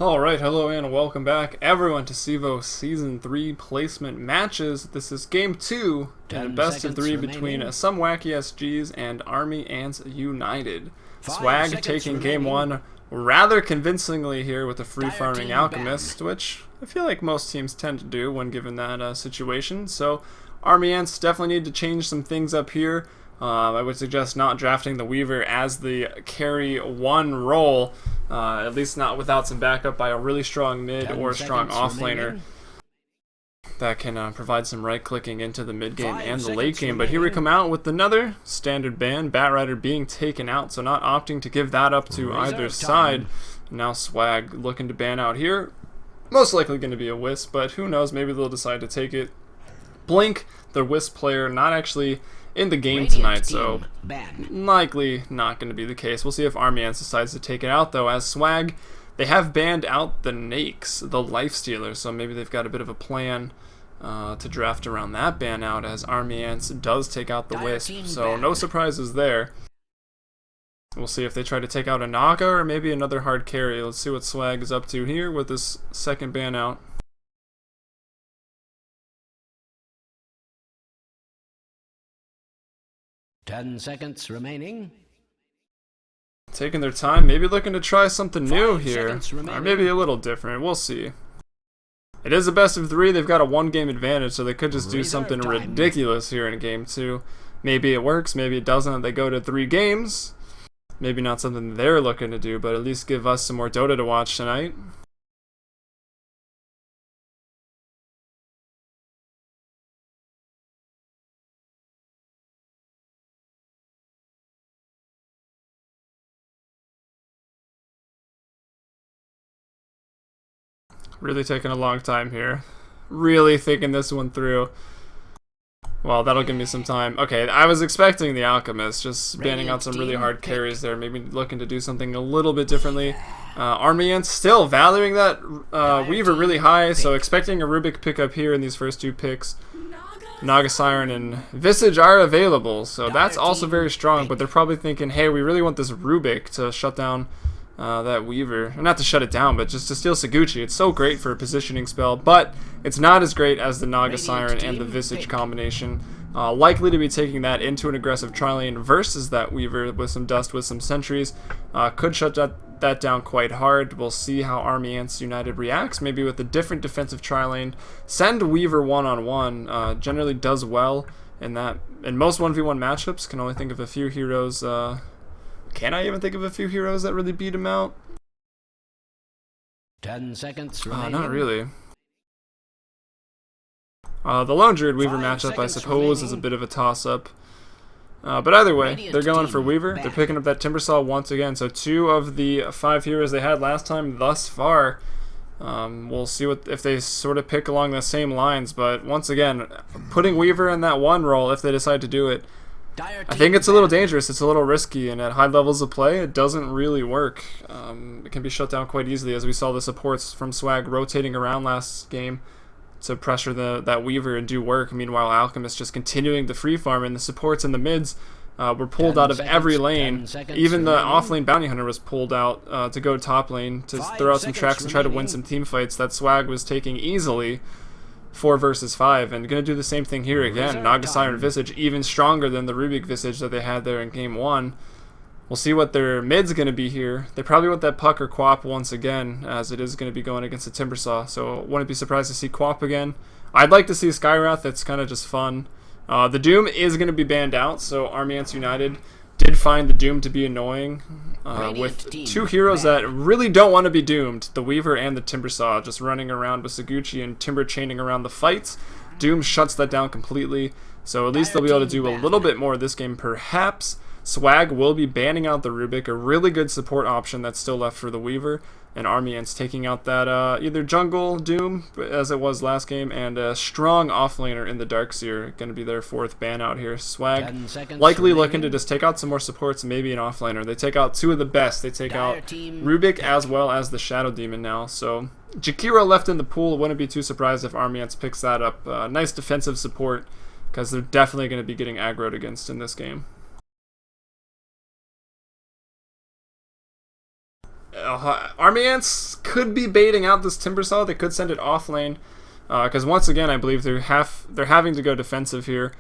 Alright, hello and welcome back everyone to CEVO Season 3 placement matches. This is Game 2 and a best of 3 between some wacky SGs and Army Ants United. Swag taking Game 1 rather convincingly here with the free farming Alchemist, which I feel like most teams tend to do when given that situation. So Army Ants definitely need to change some things up here. I would suggest not drafting the Weaver as the carry 1 role, at least not without some backup by a really strong mid or a strong offlaner that can provide some right-clicking into the mid-game and the late game. But here we come out with another standard ban, Batrider being taken out, so not opting to give that up to either side. Now Swag looking to ban out here. Most likely going to be a Wisp, but who knows, maybe they'll decide to take it. Blink, the Wisp player, not actually in the game tonight, so likely not going to be the case. We'll see if Army Ants decides to take it out, though. As Swag, they have banned out the Nakes, the Lifestealers, so maybe they've got a bit of a plan to draft around that ban out, as Army Ants does take out the Wisp, so no surprises there. We'll see if they try to take out a Naga or maybe another hard carry. Let's see what Swag is up to here with this second ban out. 10 seconds remaining. Taking their time, maybe looking to try something new here, or maybe a little different. We'll see. It is a best of 3. They've got a 1-game advantage, so they could just do something ridiculous here in Game 2. Maybe it works, maybe it doesn't. They go to 3 games. Maybe not something they're looking to do, but at least give us some more Dota to watch tonight. Really taking a long time here. Really thinking this one through. Well, that'll give me some time. Okay, I was expecting the Alchemist, just banning out some really hard carries there. Maybe looking to do something a little bit differently. Army Ants still valuing that Weaver really high, so expecting a Rubik pickup here in these first 2 picks. Naga Siren and Visage are available, so that's also very strong, but they're probably thinking, hey, we really want this Rubik to shut down that Weaver. Not to shut it down, but just to steal Saguchi. It's so great for a positioning spell, but it's not as great as the Naga Siren and the Visage combination. Likely to be taking that into an aggressive tri-lane versus that Weaver with some dust, with some sentries. Could shut that down quite hard. We'll see how Army Ants United reacts, maybe with a different defensive tri-lane. Send Weaver one-on-one. Generally does well in that. In most 1v1 matchups, can only think of a few heroes. Can I even think of a few heroes that really beat him out? 10 seconds remaining. Not really. The Lone Druid Weaver matchup, I suppose, is a bit of a toss-up. But either way, they're going for Weaver. They're picking up that Timbersaw once again. So 2 of the 5 heroes they had last time thus far. We'll see if they sort of pick along the same lines. But once again, putting Weaver in that 1 role, if they decide to do it, I think it's a little dangerous, it's a little risky, and at high levels of play, it doesn't really work. It can be shut down quite easily, as we saw the supports from Swag rotating around last game to pressure that Weaver and do work. Meanwhile, Alchemist just continuing the free farm, and the supports and the mids were pulled out of every lane. Even the off-lane Bounty Hunter was pulled out to go top lane to throw out some tracks and try to win some team fights that Swag was taking easily. 4 versus 5, and gonna do the same thing here again. Naga Siren Visage even stronger than the Rubik Visage that they had there in Game 1. We'll see what their mid's gonna be here. They probably want that Puck or Quap once again, as it is gonna be going against the Timbersaw, so wouldn't be surprised to see Quap again. I'd like to see Skywrath, that's kind of just fun. The Doom is gonna be banned out, so Army Ants United did find the Doom to be annoying, with 2 heroes that really don't want to be doomed, the Weaver and the Timbersaw, just running around with Saguchi and Timber chaining around the fights. Doom shuts that down completely, so at least they'll be able to do a little bit more this game perhaps. Swag will be banning out the Rubik, a really good support option that's still left for the Weaver, and Army Ants taking out that either jungle Doom, as it was last game, and a strong offlaner in the Darkseer, going to be their 4th ban out here. Swag likely looking to just take out some more supports and maybe an offlaner. They take out 2 of the best. They take out Rubik as well as the Shadow Demon now, so Jakiro left in the pool. Wouldn't be too surprised if Army Ants picks that up. Nice defensive support, because they're definitely going to be getting aggroed against in this game. Army Ants could be baiting out this Timbersaw. They could send it off lane. Because once again, I believe they're having to go defensive here.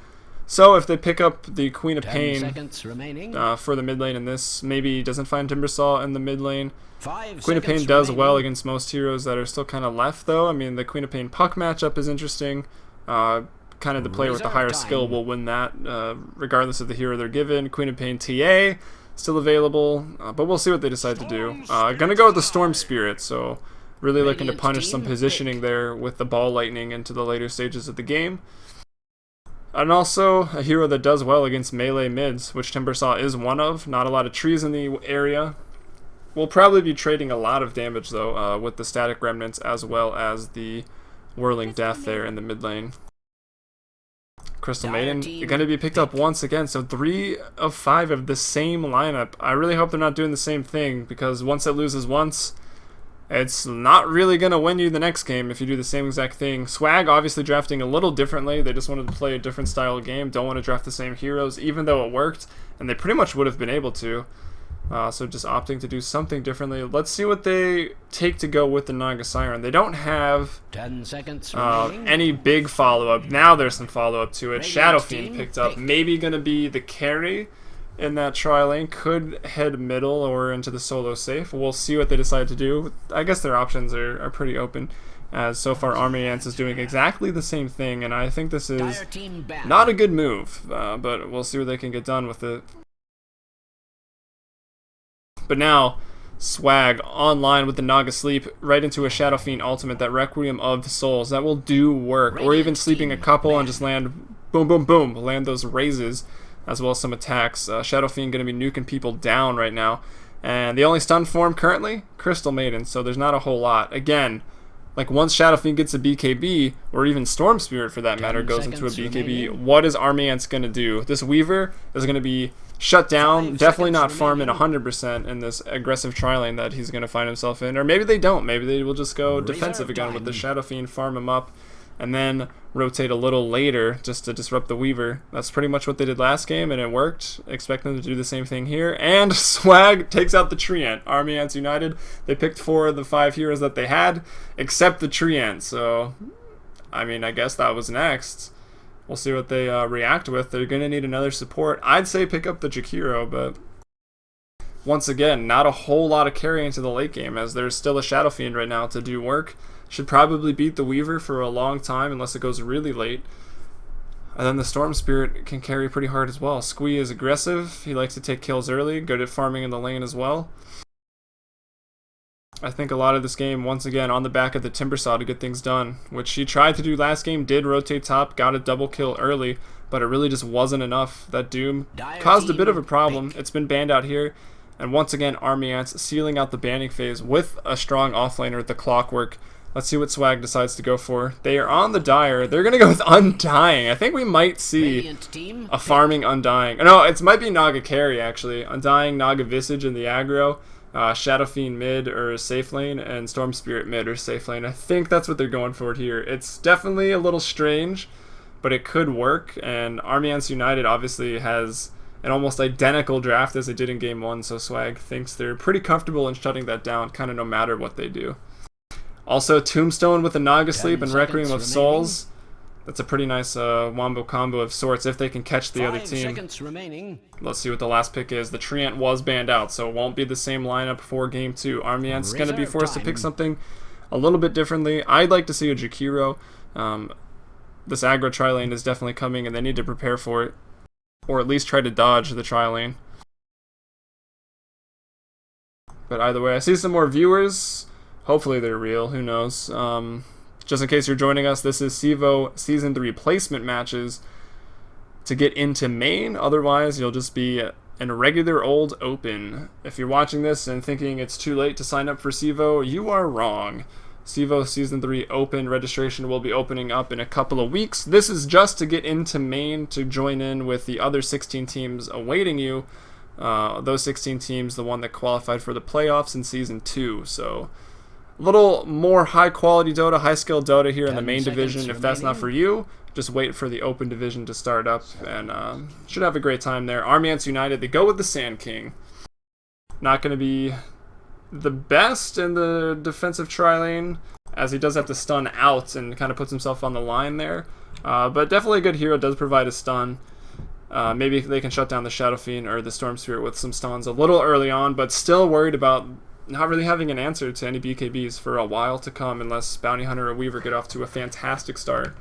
So if they pick up the Queen of Pain for the mid lane in this, maybe doesn't find Timbersaw in the mid lane. Queen of Pain does well against most heroes that are still kind of left, though. I mean, the Queen of Pain Puck matchup is interesting. Kind of the player with the higher skill will win that, regardless of the hero they're given. Queen of Pain TA still available, but we'll see what they decide to do. Gonna go with the Storm Spirit, so really looking to punish some positioning there with the Ball Lightning into the later stages of the game. And also a hero that does well against melee mids, which Timbersaw is one of. Not a lot of trees in the area. We'll probably be trading a lot of damage, though, with the Static Remnants as well as the Whirling Death there in the mid lane. Crystal Maiden going to be picked up once again, so 3 of 5 of the same lineup. I really hope they're not doing the same thing, because once it loses once, it's not really going to win you the next game if you do the same exact thing. Swag obviously drafting a little differently. They just wanted to play a different style of game. Don't want to draft the same heroes, even though it worked. And they pretty much would have been able to. So just opting to do something differently. Let's see what they take to go with the Naga Siren. They don't have 10 seconds any big follow-up. Now there's some follow-up to it. Shadow Fiend picked up. Maybe going to be the carry in that tri lane. Could head middle or into the solo safe. We'll see what they decide to do. I guess their options are pretty open, as so far Army Ants is doing exactly the same thing, and I think this is not a good move, but we'll see what they can get done with it. But now, Swag online with the Naga Sleep right into a Shadow Fiend ultimate, that Requiem of Souls. That will do work. Or even sleeping a couple and just land, boom, boom, boom, land those raises, as well as some attacks. Shadow Fiend going to be nuking people down right now. And the only stun form currently, Crystal Maiden, so there's not a whole lot. Again, like once Shadow Fiend gets a BKB, or even Storm Spirit for that matter, goes into a BKB, what is Army Ants going to do? This Weaver is going to be shut down, definitely not farming 100% in this aggressive tri-lane that he's going to find himself in. Or maybe they don't. Maybe they will just go defensive again with the Shadow Fiend, farm him up, and then rotate a little later just to disrupt the Weaver. That's pretty much what they did last game, and it worked. Expect them to do the same thing here. And Swag takes out the Treant. Army Ants United, they picked 4 of the 5 heroes that they had, except the Treant. So, I mean, I guess that was next. We'll see what they react with. They're going to need another support. I'd say pick up the Jakiro, but once again, not a whole lot of carry into the late game, as there's still a Shadow Fiend right now to do work. Should probably beat the Weaver for a long time unless it goes really late. And then the Storm Spirit can carry pretty hard as well. Squee is aggressive. He likes to take kills early. Good at farming in the lane as well. I think a lot of this game, once again, on the back of the Timbersaw to get things done, which he tried to do last game, did rotate top, got a double kill early, but it really just wasn't enough. That Doom caused a bit of a problem. It's been banned out here. And once again, Army Ants sealing out the banning phase with a strong offlaner, the Clockwork. Let's see what Swag decides to go for. They are on the Dire. They're going to go with Undying. I think we might see a farming Undying. No, it might be Naga Carry, actually. Undying, Naga Visage in the aggro. Shadow Fiend mid or safe lane, and Storm Spirit mid or safe lane. I think that's what they're going for here. It's definitely a little strange, but it could work. And Army Ants United obviously has an almost identical draft as they did in Game 1, so Swag thinks they're pretty comfortable in shutting that down, kind of no matter what they do. Also, Tombstone with the Naga Sleep and Requiem of Souls. That's a pretty nice wombo combo of sorts if they can catch the other team. Let's see what the last pick is. The Treant was banned out, so it won't be the same lineup for Game 2. Army Ants going to be forced to pick something a little bit differently. I'd like to see a Jakiro. This aggro tri-lane is definitely coming, and they need to prepare for it. Or at least try to dodge the tri-lane. But either way, I see some more viewers. Hopefully they're real, who knows. Just in case you're joining us, this is CEVO Season 3 placement matches to get into main. Otherwise, you'll just be in a regular old open. If you're watching this and thinking it's too late to sign up for CEVO, you are wrong. CEVO Season 3 open registration will be opening up in a couple of weeks. This is just to get into main to join in with the other 16 teams awaiting you. Those 16 teams, the one that qualified for the playoffs in Season 2. So a little more high quality Dota, high skill Dota here in the main division. If that's not for you, just wait for the open division to start up, and should have a great time there. Army Ants United, they go with the Sand King. Not going to be the best in the defensive tri-lane, as he does have to stun out and kind of puts himself on the line there. But definitely a good hero, does provide a stun. Maybe they can shut down the Shadow Fiend or the Storm Spirit with some stuns a little early on, but still worried about not really having an answer to any BKBs for a while to come unless Bounty Hunter or Weaver get off to a fantastic start.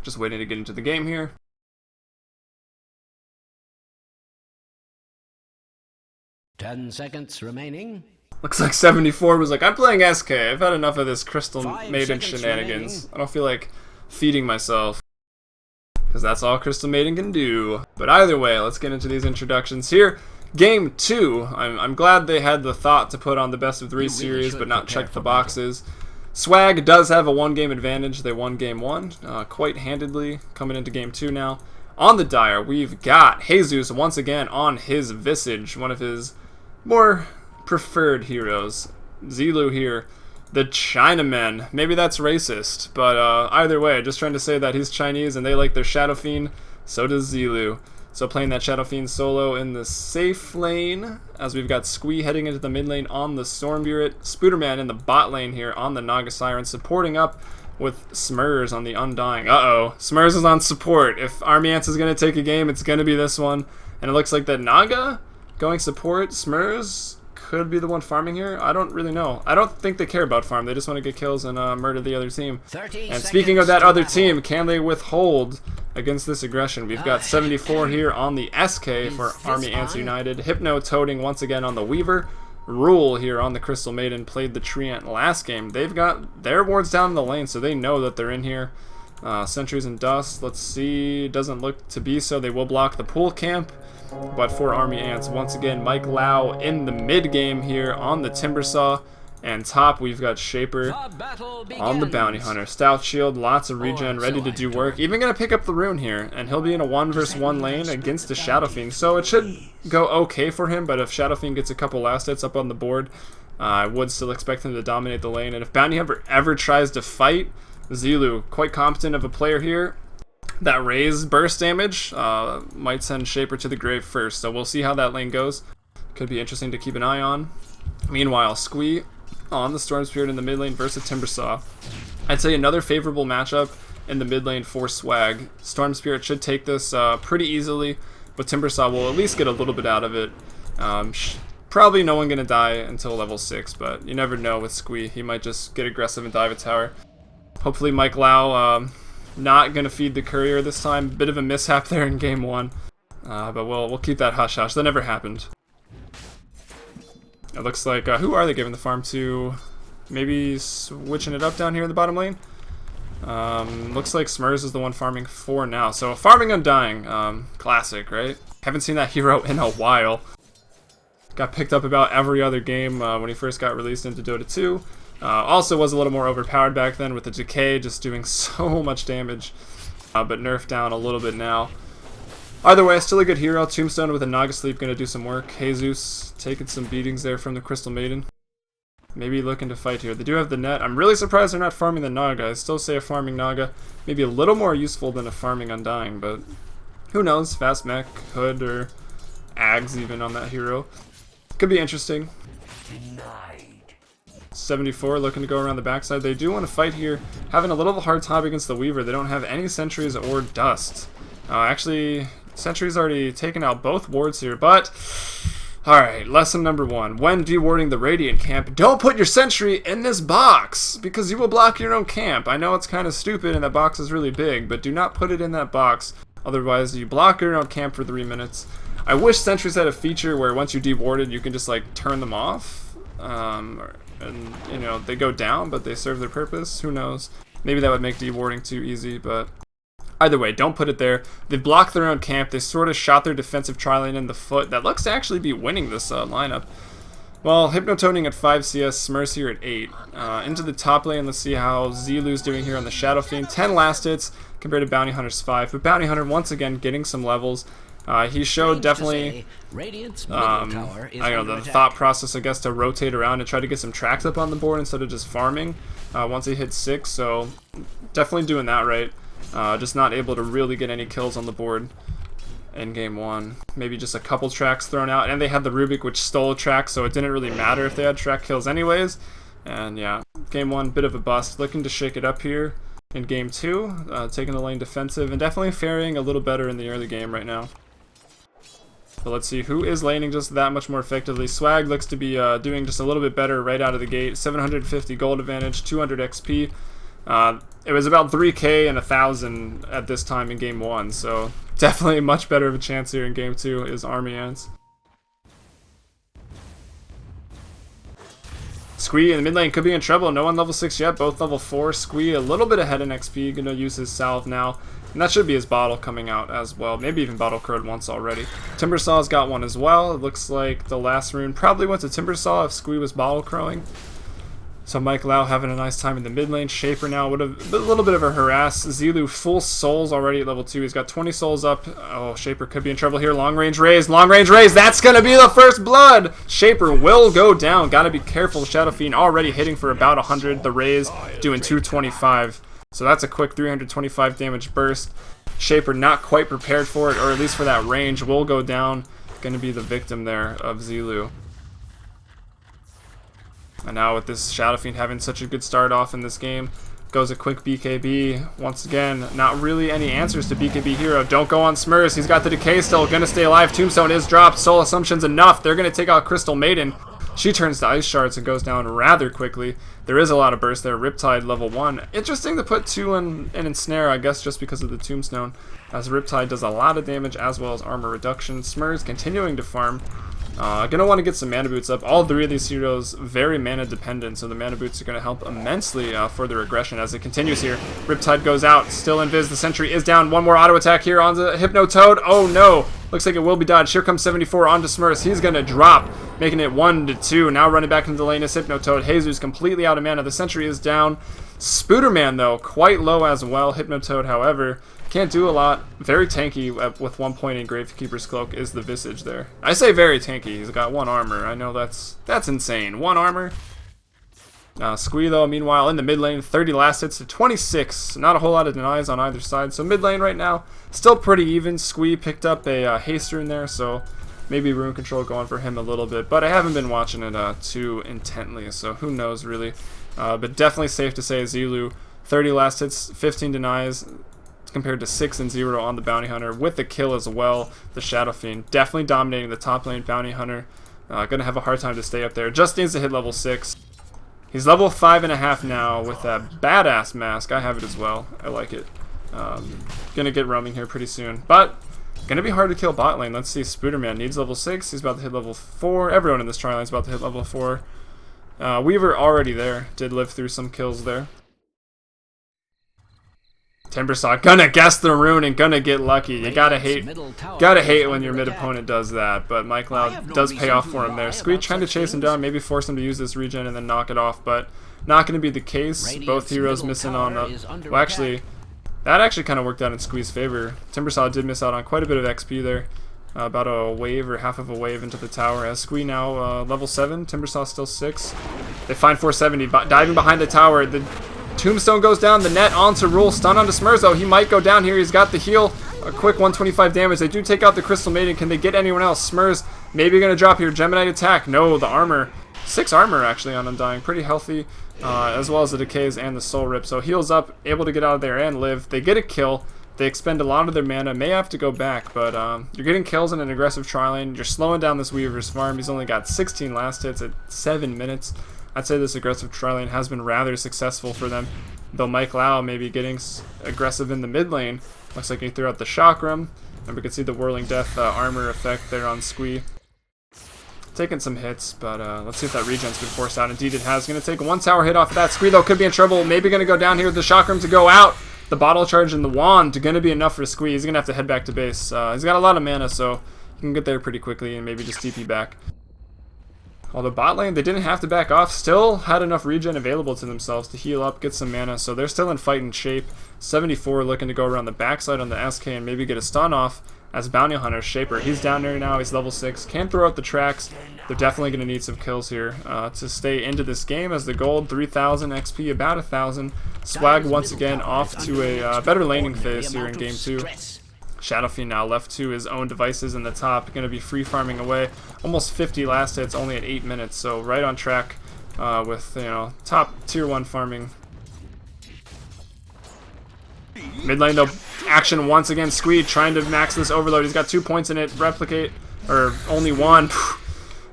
Just waiting to get into the game here. Ten seconds remaining. Looks like 74 was like, I'm playing SK. I've had enough of this Crystal 5 Maiden seconds shenanigans. remaining. I don't feel like feeding myself, because that's all Crystal Maiden can do. But either way, let's get into these introductions here. Game 2. I'm glad they had the thought to put on the best of 3 series, but not check the boxes. Swag does have a 1-game advantage. They won Game 1 quite handedly, coming into Game 2 now. On the Dire, we've got Jesus once again on his Visage, one of his more preferred heroes. Zilu here, the Chinaman. Maybe that's racist, but either way, just trying to say that he's Chinese and they like their Shadow Fiend, so does Zilu. So playing that Shadow Fiend solo in the safe lane, as we've got Squee heading into the mid lane on the Storm Spirit, Spooderman in the bot lane here on the Naga Siren, supporting up with Smurs on the Undying. Uh-oh, Smurs is on support. If Army Ants is going to take a game, it's going to be this one. And it looks like that Naga going support, Smurs could be the one farming here. I don't really know. I don't think they care about farm. They just want to get kills and murder the other team. And speaking of that other team, can they withhold against this aggression? We've got 74 here on the SK for Army Ants United. Hypno toting once again on the Weaver. Rule here on the Crystal Maiden, played the Treant last game. They've got their wards down in the lane, so they know that they're in here. Sentries and Dust, let's see, doesn't look to be so. They will block the pool camp. But for Army Ants, once again, Mike Lau in the mid game here on the Timbersaw. And top, we've got Shaper on the Bounty Hunter. Stout Shield, lots of regen, ready to do work. Even going to pick up the rune here. And he'll be in a 1v1 lane against the Shadow Fiend. So it should go okay for him, but if Shadow Fiend gets a couple last hits up on the board, I would still expect him to dominate the lane. And if Bounty Hunter ever tries to fight, Zilu, quite competent of a player here. That raise burst damage might send Shaper to the grave first, so we'll see how that lane goes. Could be interesting to keep an eye on. Meanwhile, Squee on the Storm Spirit in the mid lane versus Timbersaw. I'd say another favorable matchup in the mid lane for Swag. Storm Spirit should take this pretty easily, but Timbersaw will at least get a little bit out of it. Probably no one going to die until level 6, but you never know with Squee. He might just get aggressive and dive a tower. Hopefully Mike Lau not going to feed the courier this time. Bit of a mishap there in game 1. But we'll keep that hush-hush. That never happened. It looks like... who are they giving the farm to? Maybe switching it up down here in the bottom lane? Looks like Smurs is the one farming for now. So farming Undying. Classic, right? Haven't seen that hero in a while. Got picked up about every other game when he first got released into Dota 2. Also was a little more overpowered back then with the Decay just doing so much damage, but nerfed down a little bit now. Either way, still a good hero. Tombstone with a Naga Sleep going to do some work. Jesus taking some beatings there from the Crystal Maiden. Maybe looking to fight here. They do have the net. I'm really surprised they're not farming the Naga. I still say a farming Naga maybe a little more useful than a farming Undying, but who knows? Fast mech, Hood, or Ags even on that hero. Could be interesting. 74 looking to go around the backside. They do want to fight here. Having a little hard time against the Weaver. They don't have any sentries or dust. Actually, sentries already taken out both wards here, but... Alright, lesson number 1. When dewarding the Radiant camp, don't put your sentry in this box, because you will block your own camp. I know it's kind of stupid and that box is really big, but do not put it in that box. Otherwise, you block your own camp for 3 minutes. I wish sentries had a feature where once you dewarded, you can just like turn them off. And, you know, they go down, but they serve their purpose. Who knows? Maybe that would make dewarding too easy, but either way, don't put it there. They blocked their own camp. They sort of shot their defensive tri-lane in the foot. That looks to actually be winning this lineup. Well, Hypnotoning at 5 CS, Smurs here at 8. Into the top lane, let's see how Zilu's doing here on the Shadow Fiend. 10 last hits compared to Bounty Hunter's 5. But Bounty Hunter, once again, getting some levels. He showed definitely, I don't know, the thought process, I guess, to rotate around and try to get some tracks up on the board instead of just farming once he hit 6. So definitely doing that right. Just not able to really get any kills on the board in game 1. Maybe just a couple tracks thrown out, and they had the Rubik, which stole a track, so it didn't really matter if they had track kills anyways. And yeah, game 1, bit of a bust. Looking to shake it up here in game 2, taking the lane defensive, and definitely faring a little better in the early game right now. But let's see who is laning just that much more effectively. Swag looks to be doing just a little bit better right out of the gate. 750 gold advantage, 200 XP. It was about 3k and 1,000 at this time in game 1, so definitely much better of a chance here in game 2 is Army Ants. Squee in the mid lane could be in trouble. No one level 6 yet, both level 4. Squee a little bit ahead in XP, gonna use his salve now. And that should be his bottle coming out as well. Maybe even bottle crowed once already. Timbersaw's got one as well. It looks like the last rune probably went to Timbersaw if Squee was bottle crowing. So Mike Lau having a nice time in the mid lane. Shaper now would have a little bit of a harass. Zilu full souls already at level 2. He's got 20 souls up. Oh, Shaper could be in trouble here. Long range raise. Long range raise. That's going to be the first blood. Shaper will go down. Got to be careful. Shadow Fiend already hitting for about 100. The raise doing 225. So that's a quick 325 damage burst. Shaper not quite prepared for it, or at least for that range. Will go down. Going to be the victim there of Zilu. And now with this Shadow Fiend having such a good start off in this game, goes a quick BKB. Once again, not really any answers to BKB Hero. Don't go on Smurs. He's got the Decay still. Gonna stay alive. Tombstone is dropped. Soul Assumption's enough. They're gonna take out Crystal Maiden. She turns to Ice Shards and goes down rather quickly. There is a lot of burst there. Riptide level 1. Interesting to put 2 in Ensnare, I guess just because of the Tombstone, as Riptide does a lot of damage as well as armor reduction. Smurs continuing to farm. Gonna want to get some mana boots up. All 3 of these heroes very mana dependent, so the mana boots are gonna help immensely for their aggression as it continues here. Riptide goes out, still invis. The sentry is down. One more auto attack here on the Hypno Toad. Oh no! Looks like it will be dodged. Here comes 74 onto Smurfs. He's gonna drop, making it 1-2. Now running back into the lane is Hypno Toad. Jesus completely out of mana. The sentry is down. Spooderman though, quite low as well. Hypno Toad, however, can't do a lot. Very tanky with 1 point in Gravekeeper's Cloak is the Visage there. I say very tanky. He's got 1 armor. I know that's insane. 1 armor. Squee though, meanwhile, in the mid lane, 30 last hits to 26. Not a whole lot of denies on either side. So mid lane right now, still pretty even. Squee picked up a haste rune there, so maybe rune control going for him a little bit. But I haven't been watching it too intently, so who knows really. But definitely safe to say Zilu, 30 last hits, 15 denies, compared to 6 and 0 on the Bounty Hunter, with the kill as well. The Shadow Fiend definitely dominating the top lane Bounty Hunter. Gonna have a hard time to stay up there. Just needs to hit level 6. He's level 5.5 now with that badass mask. I have it as well. I like it. Gonna get roaming here pretty soon, but gonna be hard to kill bot lane. Let's see. Spooderman needs level 6. He's about to hit level 4. Everyone in this tri lane is about to hit level 4. Weaver already there. Did live through some kills there. Timbersaw gonna guess the rune and gonna get lucky. You gotta hate when your mid opponent does that. But Mike Loud does pay off for him there. Squee trying to chase him down, maybe force him to use this regen and then knock it off, but not gonna be the case. Both heroes missing on well, actually, that actually kind of worked out in Squee's favor. Timbersaw did miss out on quite a bit of XP there. About a wave or half of a wave into the tower. As Squee now level 7, Timbersaw still 6. They find 470, diving behind the tower. The Tombstone goes down, the net onto Rule, stun onto Smurzo. He might go down here. He's got the heal. A quick 125 damage. They do take out the Crystal Maiden. Can they get anyone else? Smurs maybe going to drop here. Gemini attack. No, the armor. 6 armor actually on Undying. Pretty healthy, as well as the decays and the soul rip. So heals up, able to get out of there and live. They get a kill. They expend a lot of their mana. May have to go back, but you're getting kills in an aggressive tri lane. You're slowing down this Weaver's farm. He's only got 16 last hits at 7 minutes. I'd say this aggressive tri lane has been rather successful for them, though Mike Lau may be getting aggressive in the mid lane. Looks like he threw out the Chakram, and we can see the Whirling Death armor effect there on Squee. Taking some hits, but let's see if that regen's been forced out. Indeed it has. Going to take 1 tower hit off of that. Squee though could be in trouble. Maybe going to go down here with the Chakram to go out. The bottle charge and the wand going to be enough for Squee. He's going to have to head back to base. He's got a lot of mana, so he can get there pretty quickly and maybe just TP back. Although bot lane, they didn't have to back off, still had enough regen available to themselves to heal up, get some mana, so they're still in fighting shape. 74 looking to go around the backside on the SK and maybe get a stun off as Bounty Hunter. Shaper, he's down there now, he's level 6, can throw out the tracks. They're definitely going to need some kills here to stay into this game, as the gold 3,000, XP about 1,000. Swag once again off to a better laning phase here in game 2. Shadow Fiend now left to his own devices in the top, going to be free farming away. Almost 50 last hits, only at 8 minutes, so right on track with, you know, top tier 1 farming. Mid lane though, action once again. Squee trying to max this overload. He's got 2 points in it. Replicate, or only 1.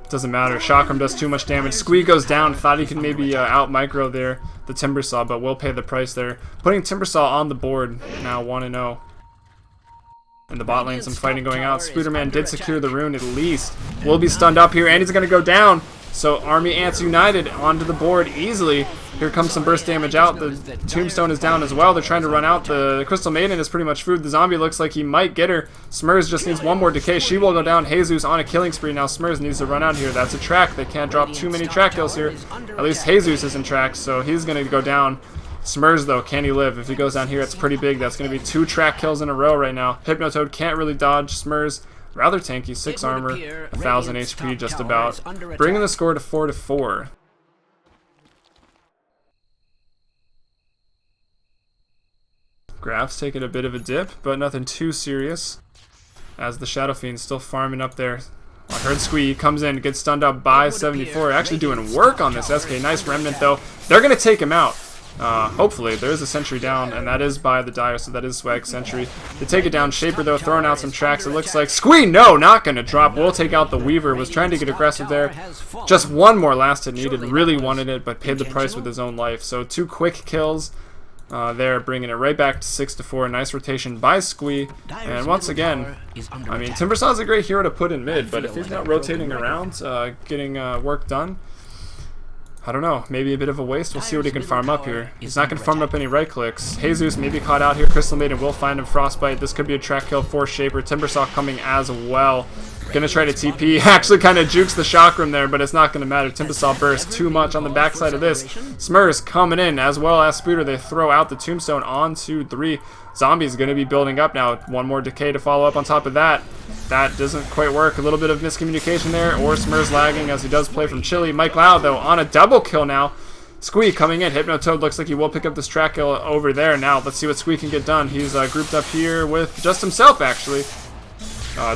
Doesn't matter. Chakram does too much damage. Squee goes down. Thought he could maybe out micro there, the Timbersaw, but will pay the price there. Putting Timbersaw on the board now, 1-0. In the bot lane, some fighting going out. Spooderman did secure the rune at least. Will be stunned up here, and he's going to go down. So Army Ants United onto the board easily. Here comes some burst damage out. The Tombstone is down as well. They're trying to run out. The Crystal Maiden is pretty much food. The zombie looks like he might get her. Smurs just needs one more decay. She will go down. Jesus on a killing spree. Now Smurs needs to run out here. That's a track. They can't drop too many track kills here. At least Jesus is in track, so he's going to go down. Smurs though, can he live? If he goes down here, it's pretty big. That's going to be 2 track kills in a row right now. Hypnotoad can't really dodge. Smurs rather tanky, 6 armor, 1,000 HP just about. Bringing the score to 4-4. Graph's taking a bit of a dip, but nothing too serious, as the Shadow Fiend's still farming up there. I heard Squee comes in, gets stunned up by 74. Actually doing work on this SK. Nice Remnant though. They're going to take him out. Hopefully, there is a sentry down, and that is by the Dire, so that is Swag sentry. They take it down. Shaper, though, throwing out some tracks. It looks like Squee, no, not going to drop. We'll take out the Weaver. Was trying to get aggressive there. Just one more last hit needed. Really wanted it, but paid the price with his own life. So 2 quick kills there, bringing it right back to 6-4. Nice rotation by Squee. And once again, I mean, Timbersaw's a great hero to put in mid, but if he's not rotating around, getting work done, I don't know, maybe a bit of a waste. We'll see what he can farm up here. He's not going to farm up any right clicks. Jesus maybe caught out here. Crystal Maiden will find him. Frostbite. This could be a track kill for Shaper. Timbersaw coming as well. Gonna try to TP. Actually kind of jukes the Chakram there, but it's not going to matter. Timbersaw bursts too much on the backside of this. Smurs coming in, as well as Spooter. They throw out the Tombstone onto 3. Zombies going to be building up now. 1 more decay to follow up on top of that. That doesn't quite work. A little bit of miscommunication there, or Smurs lagging as he does play from Chili. Mike Loud, though, on a double kill now. Squee coming in. Hypnotoad looks like he will pick up this track kill over there. Now, let's see what Squee can get done. He's grouped up here with just himself, actually.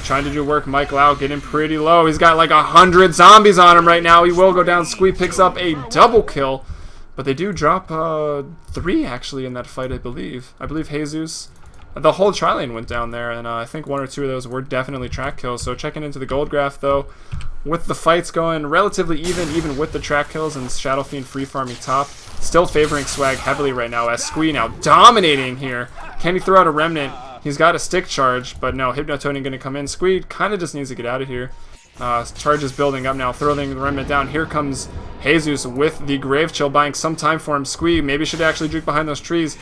Trying to do work. Mike Loud getting pretty low. He's got like 100 zombies on him right now. He will go down. Squee picks up a double kill. But they do drop 3, actually, in that fight, I believe. I believe Jesus. The whole tri-lane went down there, and I think 1 or 2 of those were definitely track kills. So checking into the gold graph, though, with the fights going relatively even with the track kills, and Shadow Fiend free farming top. Still favoring Swag heavily right now, as Squee now dominating here. Can he throw out a Remnant? He's got a stick charge, but no, Hypnotoad going to come in. Squee kind of just needs to get out of here. Charge is building up now, throwing the Remnant down. Here comes Jesus with the Grave Chill, buying some time for him. Squee maybe should actually juke behind those trees.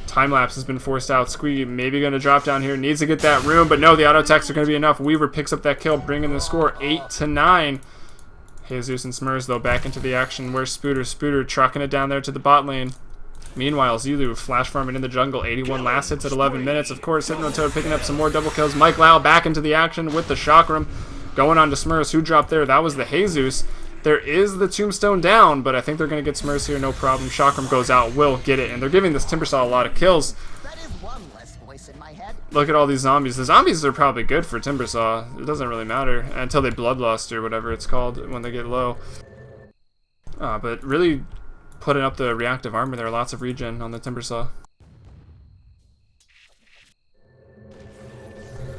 Time lapse has been forced out. Squee maybe going to drop down here. Needs to get that room, but no, the auto attacks are going to be enough. Weaver picks up that kill, bringing the score 8-9. Jesus and Smurs, though, back into the action. Where's Spooter? Spooter trucking it down there to the bot lane. Meanwhile, Zulu flash farming in the jungle. 81 last hits at 11 minutes. Of course, Hypnotoad picking up some more double kills. Mike Lau back into the action with the Chakram. Going on to Smurs. Who dropped there? That was the Jesus. There is the Tombstone down, but I think they're going to get Smurs here, no problem. Chakram goes out, will get it, and they're giving this Timbersaw a lot of kills. Look at all these zombies. The zombies are probably good for Timbersaw. It doesn't really matter until they bloodlust or whatever it's called when they get low. But really putting up the reactive armor there. Lots of regen on the Timbersaw.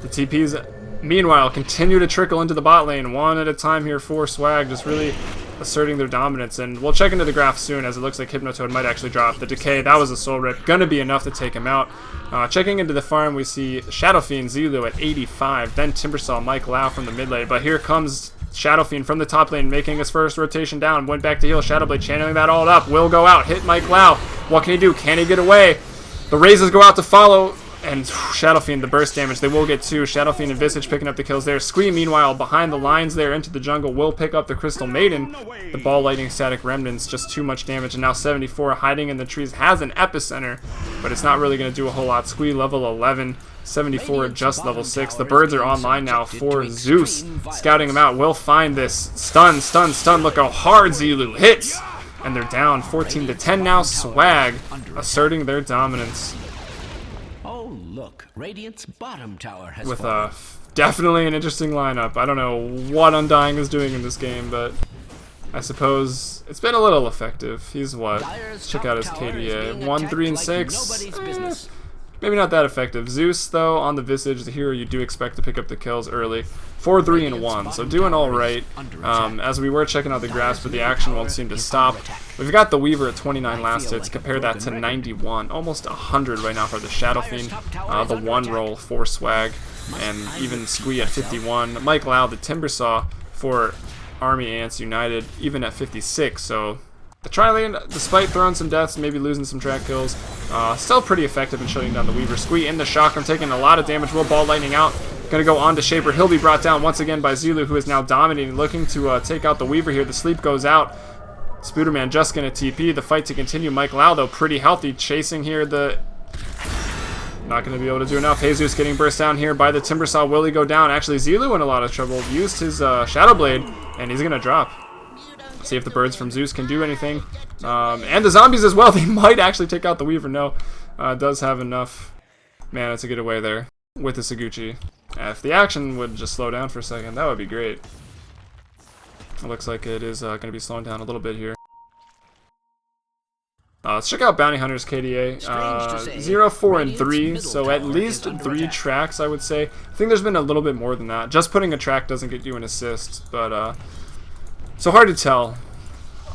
The TPs, meanwhile, continue to trickle into the bot lane, 1 at a time here for Swag, just really asserting their dominance. And we'll check into the graph soon, as it looks like Hypnotoad might actually drop. The decay, that was a soul rip, gonna be enough to take him out. Checking into the farm, we see Shadow Fiend Zulu at 85, then Timbersaw Mike Lau from the mid lane, but here comes Shadow Fiend from the top lane, making his first rotation down, went back to heal. Shadowblade channeling that all up, will go out, hit Mike Lau. What can he do? Can he get away? The raises go out to follow. And Shadow Fiend, the burst damage, they will get 2. Shadow Fiend and Visage picking up the kills there. Squee, meanwhile, behind the lines there into the jungle, will pick up the Crystal Maiden. The Ball Lightning Static Remnants, just too much damage. And now 74, hiding in the trees, has an Epicenter, but it's not really going to do a whole lot. Squee, level 11. 74, just level 6. The birds are online now for Zeus. Scouting them out, will find this. Stun, stun, stun. Look how hard Zelu hits. And they're down 14 to 10 now. Swag asserting their dominance. Look, Radiant's bottom tower has with definitely an interesting lineup. I don't know what Undying is doing in this game, but I suppose it's been a little effective. He's what? Check out his KDA. 1, 3, and 6. Maybe not that effective. Zeus, though, on the Visage, the hero you do expect to pick up the kills early. 4, 3, and 1, so doing all right. As we were checking out the graphs, but the action won't seem to stop. We've got the Weaver at 29 last hits. Compare that to 91, almost 100 right now for the Shadow Fiend. The 1 roll for Swag, and even Squee at 51. Mike Lau, the Timbersaw for Army Ants United, even at 56. So the Tri-Lane, despite throwing some deaths, maybe losing some track kills, still pretty effective in shutting down the Weaver. Squee in the Chakram, taking a lot of damage. Will Ball Lightning out. Going to go on to Shaper. He'll be brought down once again by Zelu, who is now dominating, looking to take out the Weaver here. The sleep goes out. Spooderman just going to TP. The fight to continue. Mike Lau, though, pretty healthy, chasing here. Not going to be able to do enough. Jesus getting burst down here by the Timbersaw. Will he go down? Actually, Zelu in a lot of trouble. Used his Shadow Blade, and he's going to drop. See if the birds from Zeus can do anything. And the zombies as well. They might actually take out the Weaver. No, does have enough mana to get away there with the Saguchi. If the action would just slow down for a second, that would be great. It looks like it is going to be slowing down a little bit here. Let's check out Bounty Hunter's KDA. 0, 4, and 3, so at least 3 tracks, I would say. I think there's been a little bit more than that. Just putting a track doesn't get you an assist, but so hard to tell.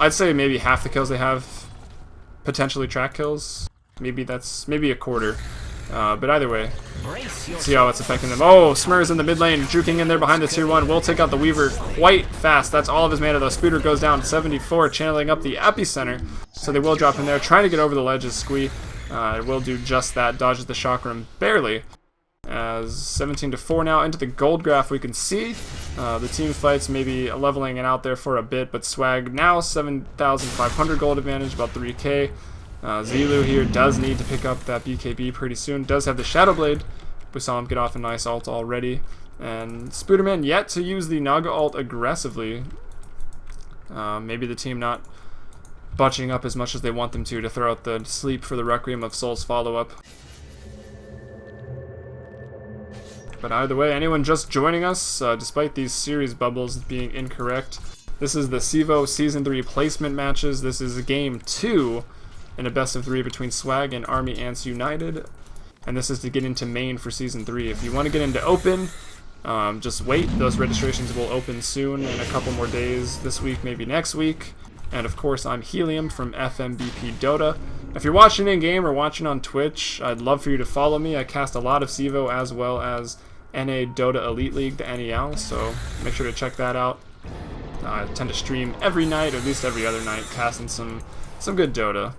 I'd say maybe half the kills they have potentially track kills. Maybe a quarter. But either way, see how it's affecting them. Oh, Smur's in the mid lane, juking in there behind the tier 1. Will take out the Weaver quite fast. That's all of his mana though. Spooter goes down 74, channeling up the Epicenter. So they will drop in there, trying to get over the ledge as Squee. It will do just that, dodges the Chakram barely. As 17 to 4 now into the gold graph, we can see the team fights maybe leveling it out there for a bit, but Swag now 7,500 gold advantage, about 3k. Zelu here does need to pick up that BKB pretty soon. Does have the Shadow Blade. We saw him get off a nice ult already. And Spooderman yet to use the Naga ult aggressively. Maybe the team not butching up as much as they want them to throw out the sleep for the Requiem of Souls follow-up. But either way, anyone just joining us, despite these series bubbles being incorrect, this is the CEVO Season 3 placement matches. This is Game 2 in a best of 3 between Swag and Army Ants United. And this is to get into main for Season 3. If you want to get into open, just wait. Those registrations will open soon in a couple more days, this week, maybe next week. And of course, I'm Helium from FMBP Dota. If you're watching in-game or watching on Twitch, I'd love for you to follow me. I cast a lot of CEVO as well as NA Dota Elite League, the NEL, so make sure to check that out. I tend to stream every night, or at least every other night, casting some good Dota.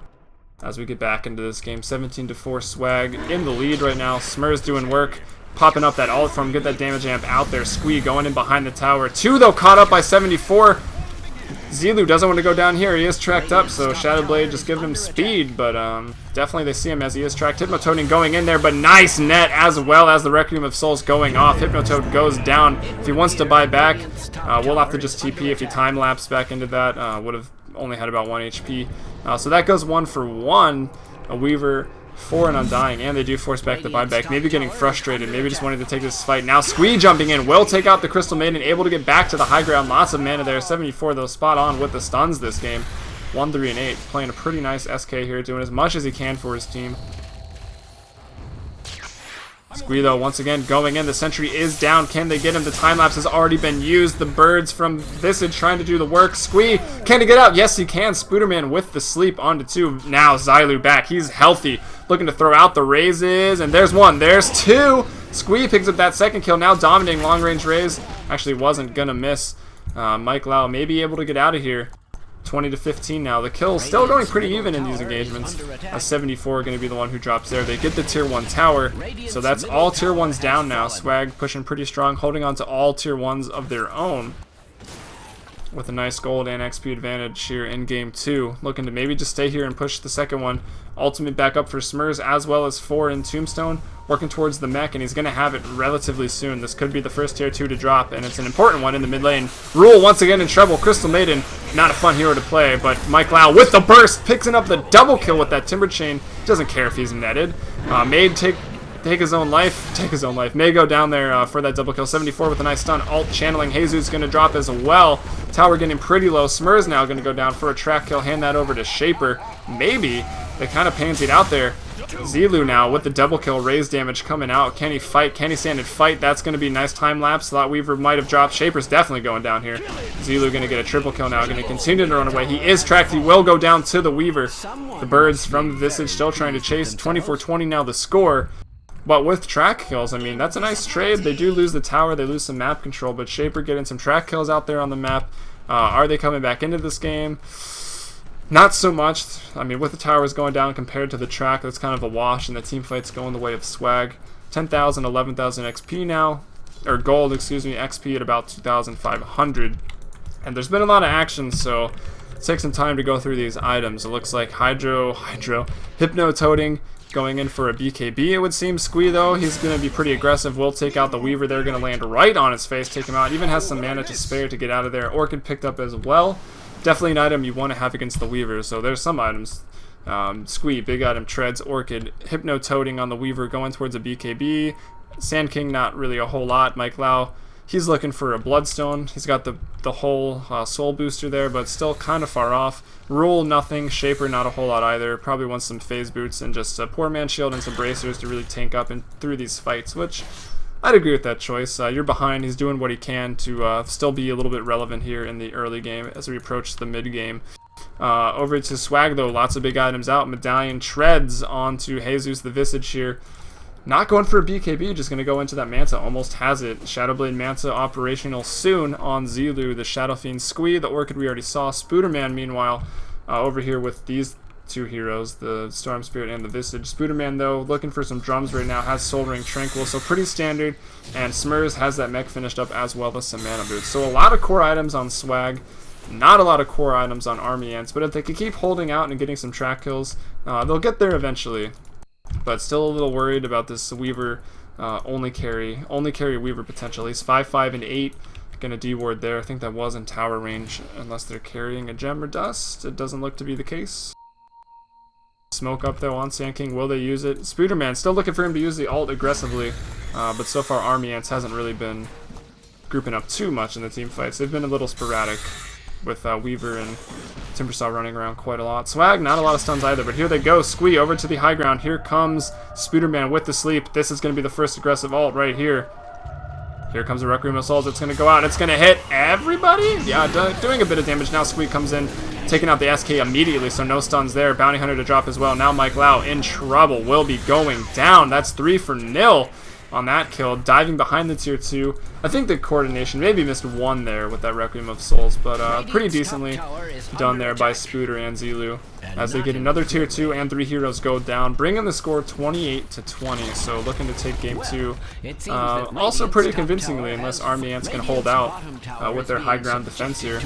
As we get back into this game, 17 to 4, Swag in the lead right now. Smur's doing work, popping up that ult from him, get that damage amp out there. Squee going in behind the tower. 2 though, caught up by 74. Zelu doesn't want to go down here. He is tracked up, so Shadow Blade just giving him speed, but definitely they see him as he is tracked. Hypnotoading going in there, but nice net as well as the Requiem of Souls going off. Hypnotoad goes down. If he wants to buy back, we'll have to just TP if he time-lapse back into that. Would have only had about 1 HP. So that goes 1 for 1. A Weaver for an Undying, and they do force back the buyback. Maybe getting frustrated, maybe just wanting to take this fight. Now Squee jumping in, will take out the Crystal Maiden, able to get back to the high ground. Lots of mana there. 74 though, spot on with the stuns this game. 1, 3, and 8. Playing a pretty nice SK here, doing as much as he can for his team. Squee though, once again, going in. The sentry is down. Can they get him? The time-lapse has already been used. The birds from Visage trying to do the work. Squee, can he get out? Yes, he can. Spooderman with the sleep onto 2. Now Zylu back. He's healthy. Looking to throw out the raises. And there's 1. There's 2. Squee picks up that second kill. Now dominating long-range raise. Actually wasn't going to miss. Mike Lau may be able to get out of here. 20 to 15 now. The kills still going pretty even in these engagements. A 74 going to be the one who drops there. They get the tier 1 tower, so that's all tier 1s down now. Swag pushing pretty strong, holding on to all tier 1s of their own, with a nice gold and XP advantage here in game 2. Looking to maybe just stay here and push the second one. Ultimate back up for Smurs, as well as 4 in Tombstone, working towards the mech, and he's going to have it relatively soon. This could be the first tier 2 to drop, and it's an important one in the mid lane. Rule once again in trouble. Crystal Maiden, not a fun hero to play, but Mike Lau with the burst, picking up the double kill with that Timber Chain. Doesn't care if he's netted. Made take his own life. May go down there for that double kill. 74 with a nice stun. Alt channeling. Jesus going to drop as well. Tower getting pretty low. Smurs now going to go down for a track kill. Hand that over to Shaper. Maybe. They kind of pansied out there. Zilu now with the double kill. Raise damage coming out. Can he fight? Can he stand and fight? That's going to be a nice time lapse. Thought Weaver might have dropped. Shaper's definitely going down here. Zilu going to get a triple kill now. Going to continue to run away. He is tracked. He will go down to the Weaver. The birds from the Visage still trying to chase. 24-20 now the score. But with track kills, I mean, that's a nice trade. They do lose the tower, they lose some map control, but Shaper getting some track kills out there on the map. Are they coming back into this game? Not so much. I mean, with the towers going down compared to the track, that's kind of a wash, and the team fight's going the way of Swag. 10,000, 11,000 XP now, or gold, excuse me, XP at about 2,500. And there's been a lot of action, so take some time to go through these items. It looks like Hypno Toting, going in for a BKB, it would seem. Squee, though, he's going to be pretty aggressive. Will take out the Weaver. They're going to land right on his face, take him out. Even has some mana to spare to get out of there. Orchid picked up as well. Definitely an item you want to have against the Weaver, so there's some items. Squee, big item, Treads, Orchid. Hypno Toting on the Weaver, going towards a BKB. Sand King, not really a whole lot. Mike Lau, he's looking for a Bloodstone. He's got the whole soul booster there, but still kind of far off. Rule, nothing. Shaper, not a whole lot either. Probably wants some phase boots and just a poor man shield and some bracers to really tank up and through these fights, which I'd agree with that choice. You're behind. He's doing what he can to still be a little bit relevant here in the early game as we approach the mid game. Over to Swag, though, lots of big items out. Medallion Treads onto Jesus the Visage here. Not going for a BKB, just going to go into that Manta. Almost has it. Shadowblade Manta operational soon on Zilu. The Shadow Fiend Squee, the Orchid we already saw. Spooderman, meanwhile, over here with these two heroes, the Storm Spirit and the Visage. Spooderman, though, looking for some drums right now, has Soul Ring Tranquil, so pretty standard. And Smurs has that mech finished up as well as some mana boots. So a lot of core items on Swag. Not a lot of core items on Army Ants, but if they could keep holding out and getting some track kills, they'll get there eventually. But still a little worried about this Weaver only carry Weaver potential. He's 5-5 and 8. Gonna D-ward there. I think that was in tower range unless they're carrying a gem or dust. It doesn't look to be the case. Smoke up though on Sand King. Will they use it? Spooderman still looking for him to use the ult aggressively, but so far Army Ants hasn't really been grouping up too much in the team fights. They've been a little sporadic, with Weaver and Timbersaw running around quite a lot. Swag, not a lot of stuns either, but here they go. Squee over to the high ground. Here comes Spooderman with the sleep. This is going to be the first aggressive ult right here. Here comes the Requiem Assault. It's going to go out. It's going to hit everybody. Yeah, doing a bit of damage now. Squee comes in, taking out the SK immediately, so no stuns there. Bounty Hunter to drop as well. Now Mike Lau in trouble. Will be going down. That's 3-0 on that kill, diving behind the tier 2. I think the coordination maybe missed one there with that Requiem of Souls, but pretty decently done there by Spooder and Zilu as they get another tier 2 and 3 heroes go down, bringing the score 28-20. So looking to take game 2 also pretty convincingly, unless Army Ants can hold out with their high ground defense here.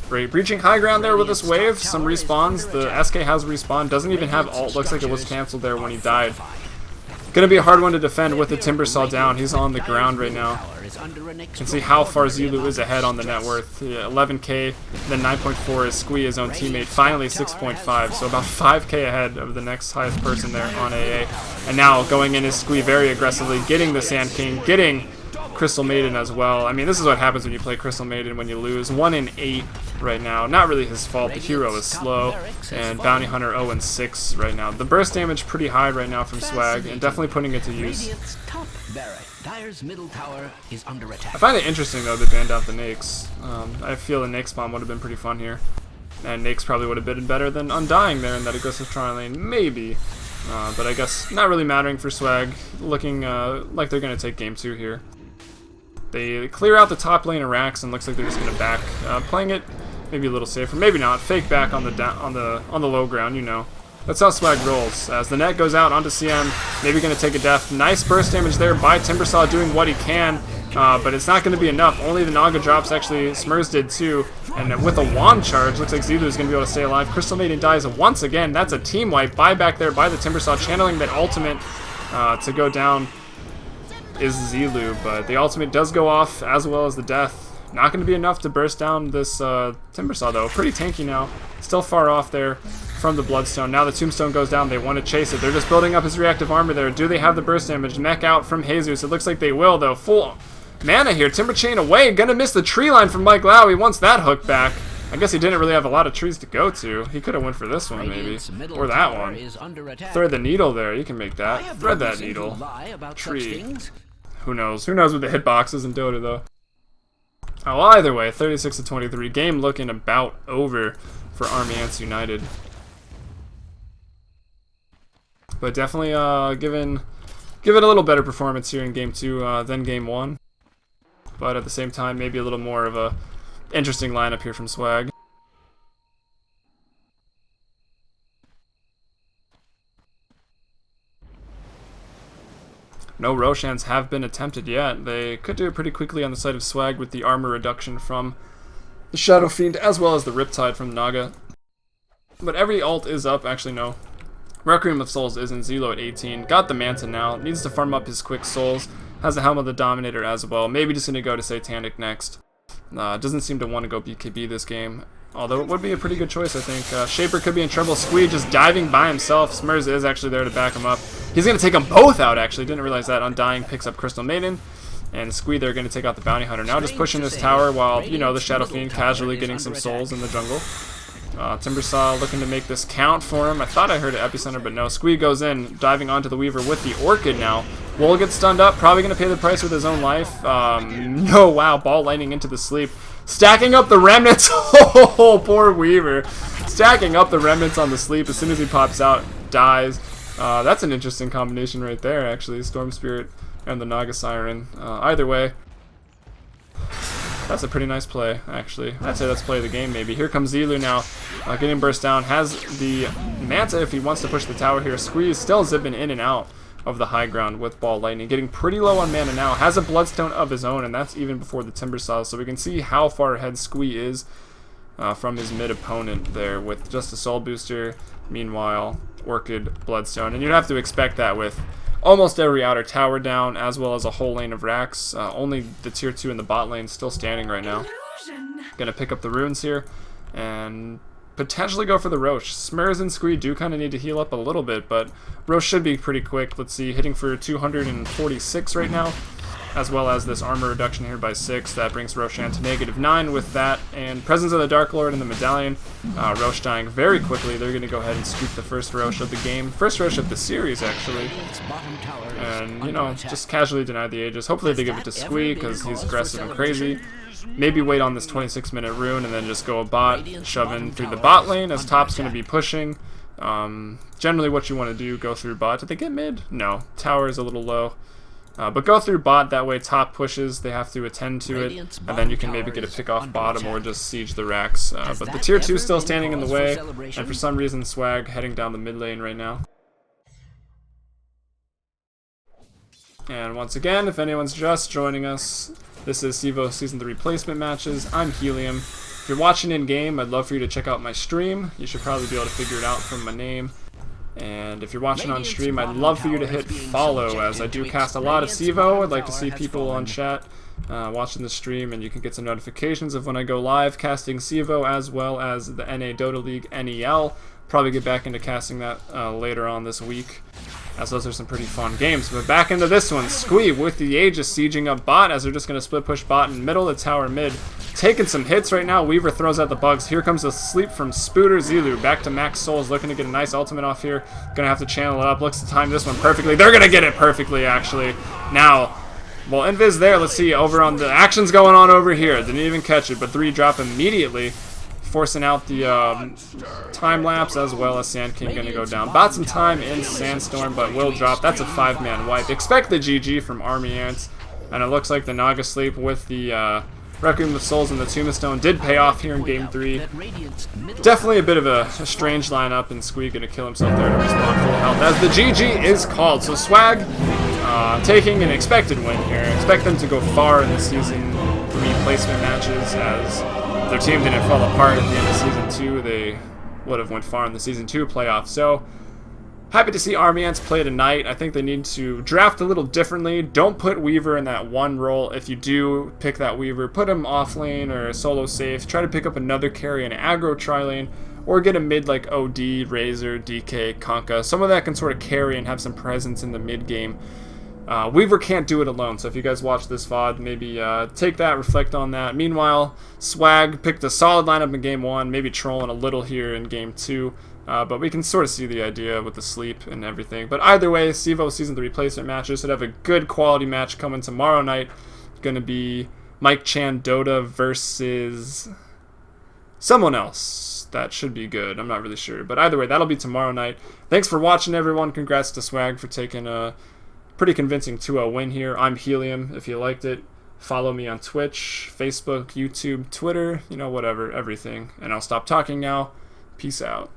Great, breaching high ground there with this wave, some respawns. The SK has respawn, doesn't even have ult, looks like it was cancelled there when he died. Gonna be a hard one to defend with the Timbersaw down. He's on the ground right now. You can see how far Zilu is ahead on the net worth. 11k, then 9.4 is Squee, his own teammate. Finally 6.5, so about 5k ahead of the next highest person there on AA. And now going in is Squee very aggressively, getting the Sand King, getting Crystal Maiden as well. I mean, this is what happens when you play Crystal Maiden when you lose. 1 in 8 right now. Not really his fault. The hero is slow. And Bounty Hunter 0 in 6 right now. The burst damage pretty high right now from Swag, and definitely putting it to use. I find it interesting though they banned out the Nakes. I feel the Nake spawn would have been pretty fun here. And Nakes probably would have been better than Undying there in that aggressive trial lane. Maybe. But I guess not really mattering for Swag. Looking like they're going to take game 2 here. They clear out the top lane of Rax and looks like they're just going to back, playing it maybe a little safer, maybe not. Fake back on the low ground, you know. That's how Swag rolls. As the net goes out onto CM, maybe going to take a death. Nice burst damage there by Timbersaw doing what he can, but it's not going to be enough. Only the Naga drops, actually. Smurs did too. And with a wand charge, looks like Zilu is going to be able to stay alive. Crystal Maiden dies once again. That's a team wipe. Buyback there by the Timbersaw, channeling that ultimate to go down is Zilu. But the ultimate does go off as well as the death. Not going to be enough to burst down this Timbersaw though. Pretty tanky now. Still far off there from the Bloodstone. Now the Tombstone goes down. They want to chase it. They're just building up his reactive armor there. Do they have the burst damage? Mech out from Jesus. It looks like they will though. Full mana here. Timber Chain away. Gonna miss the tree line from Mike Lau. He wants that hook back. I guess he didn't really have a lot of trees to go to. He could have went for this one maybe. Or that one. Thread the needle there. You can make that. Thread that needle. Tree. Who knows? Who knows with the hitboxes in Dota though. Oh, well, either way, 36-23. Game looking about over for Army Ants United. But definitely given a little better performance here in Game 2 than Game 1. But at the same time, maybe a little more of a interesting lineup here from Swag. No Roshans have been attempted yet. They could do it pretty quickly on the side of Swag with the armor reduction from the Shadow Fiend as well as the Riptide from Naga. But every ult is up. Actually, no. Requiem of Souls is in Zelo at 18. Got the Manta now. Needs to farm up his quick souls. Has the Helm of the Dominator as well. Maybe just going to go to Satanic next. Doesn't seem to want to go BKB this game. Although it would be a pretty good choice, I think. Shaper could be in trouble. Squee just diving by himself. Smurs is actually there to back him up. He's going to take them both out, actually. Didn't realize that. Undying picks up Crystal Maiden. And Squee, they're going to take out the Bounty Hunter. Now just pushing this tower while, you know, the Shadow Fiend casually getting some souls in the jungle. Timbersaw looking to make this count for him. I thought I heard an Epicenter, but no. Squee goes in, diving onto the Weaver with the Orchid now. Will gets stunned up, probably going to pay the price with his own life. No, wow, ball lightning into the sleep. Stacking up the remnants. Oh, poor Weaver. Stacking up the remnants on the sleep. As soon as he pops out, dies. That's an interesting combination right there, actually. Storm Spirit and the Naga Siren. Either way, that's a pretty nice play, actually. I'd say that's play of the game, maybe. Here comes Zilu now, getting burst down. Has the Manta if he wants to push the tower here. Squeeze still zipping in and out of the high ground with Ball Lightning. Getting pretty low on mana now. Has a Bloodstone of his own, and that's even before the Timbersaw. So we can see how far ahead Squee is from his mid opponent there with just a Soul Booster. Meanwhile, Orchid, Bloodstone. And you'd have to expect that with almost every outer tower down, as well as a whole lane of Rax. Only the tier 2 in the bot lane still standing right now. Gonna pick up the runes here and potentially go for the Roche. Smurs and Squee do kind of need to heal up a little bit, but Roche should be pretty quick. Let's see, hitting for 246 right now, as well as this armor reduction here by 6. That brings Roshan to -9 with that, and Presence of the Dark Lord in the Medallion. Roche dying very quickly. They're going to go ahead and scoop the first Roche of the game. First Roche of the series, actually. And, you know, just casually deny the Aegis. Hopefully they give it to Squee, because he's aggressive and crazy. Maybe wait on this 26-minute rune and then just go a bot, shove in through the bot lane as top's going to be pushing. Generally what you want to do, go through bot. Did they get mid? No. Tower is a little low. But go through bot, that way top pushes, they have to attend to it, and then you can maybe get a pick off bottom or just siege the Rax. But the tier 2 is still standing in the way, and for some reason Swag heading down the mid lane right now. And once again, if anyone's just joining us, this is CEVO Season 3 placement matches. I'm Helium. If you're watching in-game, I'd love for you to check out my stream. You should probably be able to figure it out from my name. And if you're watching on stream, I'd love for you to hit follow, as I do cast a lot of CEVO. I'd like to see people on chat watching the stream, and you can get some notifications of when I go live casting CEVO, as well as the NA Dota League NEL. Probably get back into casting that later on this week, as those are some pretty fun games. But back into this one, Squee with the Aegis sieging up bot, as they're just going to split push bot in middle of the tower mid. Taking some hits right now. Weaver throws out the bugs. Here comes the sleep from Spooter. Zilu back to max souls, looking to get a nice ultimate off here. Gonna have to channel it up. Looks to time this one perfectly. They're gonna get it perfectly, actually. Now, well, Invis there. Let's see, over on the actions going on over here. Didn't even catch it, but 3 drop immediately, forcing out the time lapse, as well as Sand King gonna go down. Bought some time in Sandstorm, but will drop. That's a 5-man wipe. Expect the GG from Army Ants. And it looks like the Naga Sleep with the Requiem of Souls and the Tombstone did pay off here in Game 3. Definitely a bit of a strange lineup, and Squeak gonna kill himself there to respawn full health as the GG is called. So Swag taking an expected win here. Expect them to go far in the Season 3 placement matches, as their team didn't fall apart at the end of Season 2. They would have went far in the Season 2 playoffs. So happy to see Army Ants play tonight. I think they need to draft a little differently. Don't put Weaver in that one role. If you do pick that Weaver, put him off lane or solo safe. Try to pick up another carry in aggro tri-lane, or get a mid like OD, Razor, DK, Conka. Someone that can sort of carry and have some presence in the mid game. Weaver can't do it alone, so if you guys watch this VOD, maybe take that, reflect on that. Meanwhile, Swag picked a solid lineup in Game 1, maybe trolling a little here in Game 2. But we can sort of see the idea with the sleep and everything. But either way, CEVO Season 3 placement matches should have a good quality match coming tomorrow night. Going to be Mike Chan Dota versus someone else. That should be good. I'm not really sure. But either way, that'll be tomorrow night. Thanks for watching, everyone. Congrats to Swag for taking a pretty convincing 2-0 win here. I'm Helium. If you liked it, follow me on Twitch, Facebook, YouTube, Twitter, you know, whatever, everything. And I'll stop talking now. Peace out.